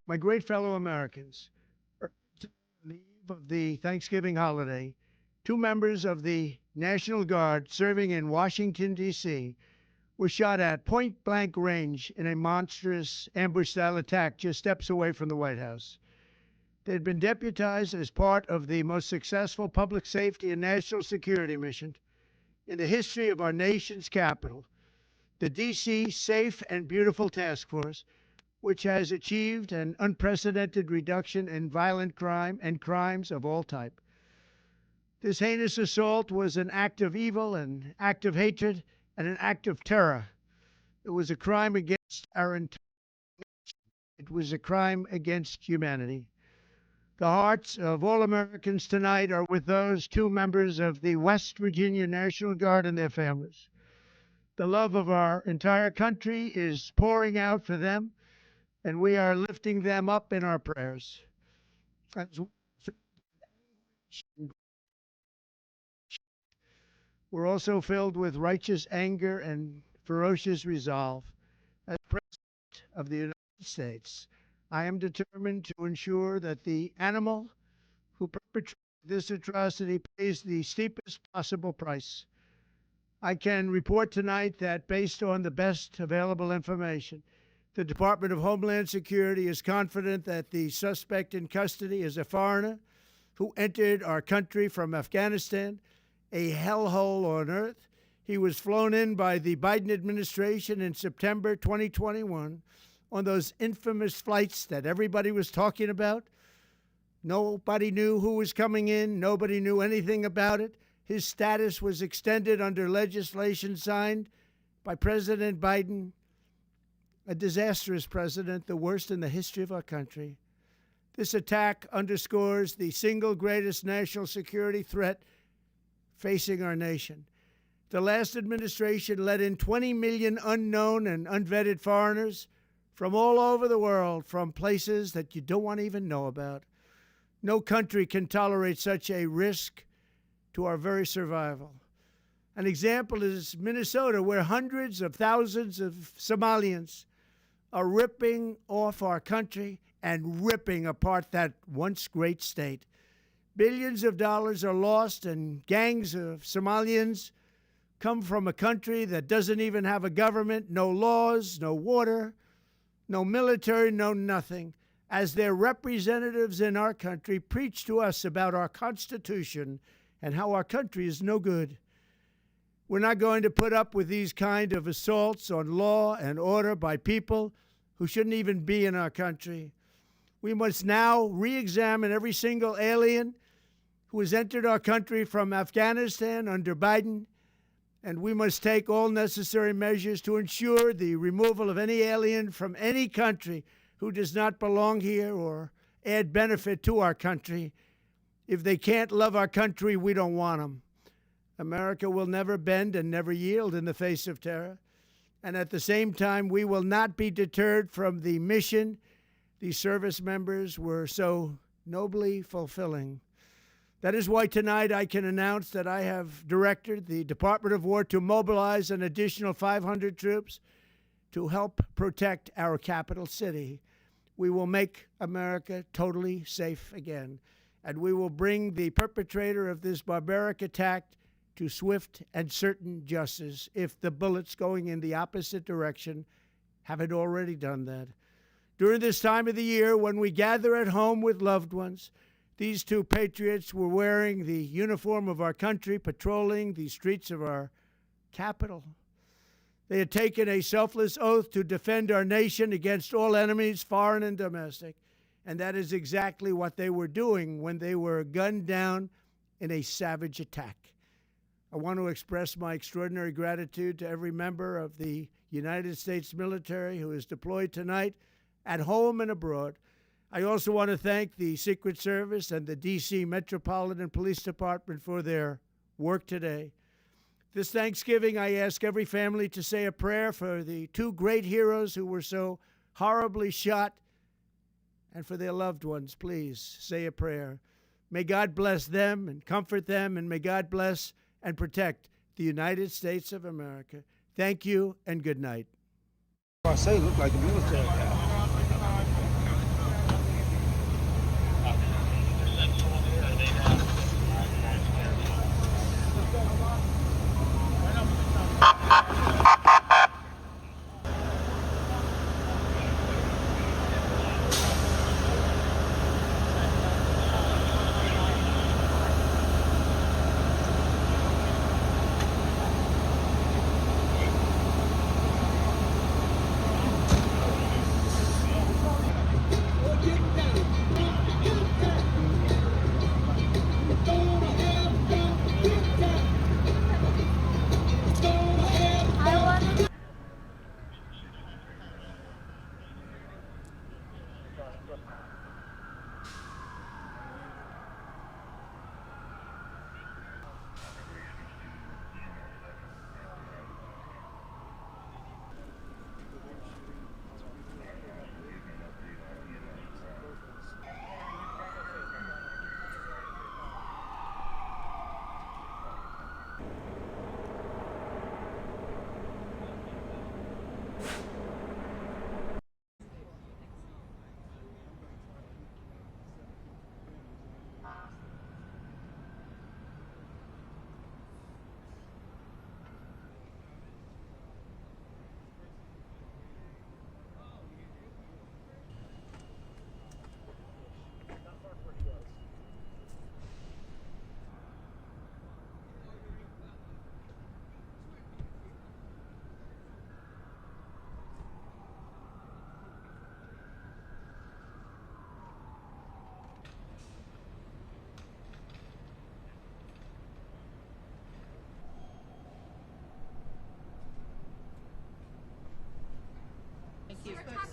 My great fellow Americans, on the eve of the Thanksgiving holiday, two members of the National Guard serving in Washington, D.C., were shot at point blank range in a monstrous ambush style attack just steps away from the White House. They had been deputized as part of the most successful public safety and national security mission in the history of our nation's capital, the D.C. Safe and Beautiful Task Force, which has achieved an unprecedented reduction in violent crime and crimes of all type. This heinous assault was an act of evil, an act of hatred, and an act of terror. It was a crime against our entire. It was a crime against humanity. The hearts of all Americans tonight are with those two members of the West Virginia National Guard and their families. The love of our entire country is pouring out for them, and we are lifting them up in our prayers. We're also filled with righteous anger and ferocious resolve. As President of the United States, I am determined to ensure that the animal who perpetrated this atrocity pays the steepest possible price. I can report tonight that based on the best available information, the Department of Homeland Security is confident that the suspect in custody is a foreigner who entered our country from Afghanistan, a hellhole on earth. He was flown in by the Biden administration in September 2021 on those infamous flights that everybody was talking about. Nobody knew who was coming in. Nobody knew anything about it. His status was extended under legislation signed by President Biden, a disastrous president, the worst in the history of our country. This attack underscores the single greatest national security threat facing our nation. The last administration let in 20 million unknown and unvetted foreigners from all over the world, from places that you don't want to even know about. No country can tolerate such a risk to our very survival. An example is Minnesota, where hundreds of thousands of Somalians are ripping off our country and ripping apart that once great state. Billions of dollars are lost, and gangs of Somalians come from a country that doesn't even have a government, no laws, no water, no military, no nothing. As their representatives in our country preach to us about our Constitution and how our country is no good. We're not going to put up with these kind of assaults on law and order by people who shouldn't even be in our country. We must now re-examine every single alien who has entered our country from Afghanistan under Biden, and we must take all necessary measures to ensure the removal of any alien from any country who does not belong here or add benefit to our country. If they can't love our country, we don't want them. America will never bend and never yield in the face of terror. And at the same time, we will not be deterred from the mission these service members were so nobly fulfilling. That is why tonight I can announce that I have directed the Department of War to mobilize an additional 500 troops to help protect our capital city. We will make America totally safe again, and we will bring the perpetrator of this barbaric attack to swift and certain justice if the bullets going in the opposite direction haven't already done that. During this time of the year, when we gather at home with loved ones, these two patriots were wearing the uniform of our country, patrolling the streets of our capital. They had taken a selfless oath to defend our nation against all enemies, foreign and domestic. And that is exactly what they were doing when they were gunned down in a savage attack. I want to express my extraordinary gratitude to every member of the United States military who is deployed tonight at home and abroad. I also want to thank the Secret Service and the D.C. Metropolitan Police Department for their work today. This Thanksgiving, I ask every family to say a prayer for the two great heroes who were so horribly shot, and for their loved ones. Please say a prayer. May God bless them and comfort them, and may God bless and protect the United States of America. Thank you and good night. I say look like a military guy.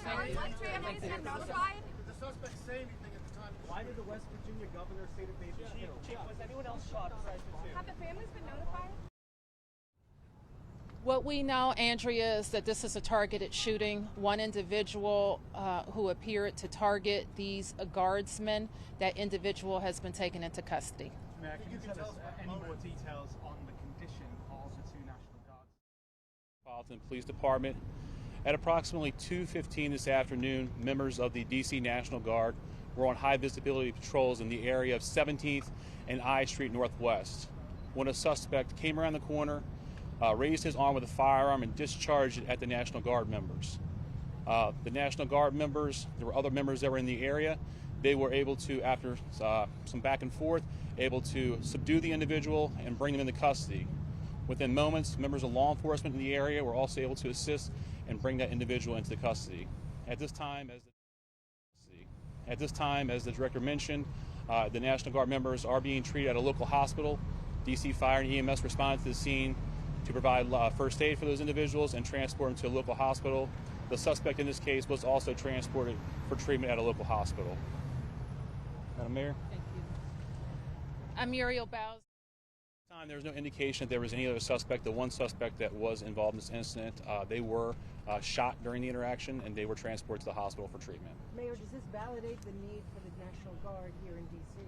Families been notified? Did the suspect say anything at the time? Why did the West Virginia governor say that they've been killed? Chief, was anyone else shot besides the two? Have the families been notified? What we know, Andrea, is that this is a targeted shooting. One individual who appeared to target these guardsmen, that individual has been taken into custody. Mayor, can you tell us any more details on the condition of the two National Guards? Metropolitan Police Department. At approximately 2:15 this afternoon, members of the DC National Guard were on high visibility patrols in the area of 17th and I Street Northwest when a suspect came around the corner, raised his arm with a firearm and discharged it at the National Guard members. The National Guard members, there were other members that were in the area. They were able to, after some back and forth, able to subdue the individual and bring them into custody. Within moments, members of law enforcement in the area were also able to assist and bring that individual into custody. At this time, as the director mentioned, the National Guard members are being treated at a local hospital. DC Fire and EMS responded to the scene to provide first aid for those individuals and transport them to a local hospital. The suspect in this case was also transported for treatment at a local hospital. Madam Mayor? Thank you. I'm Muriel Vows. There was no indication that there was any other suspect. The one suspect that was involved in this incident, they were shot during the interaction and they were transported to the hospital for treatment. Mayor, does this validate the need for the National Guard here in D.C.?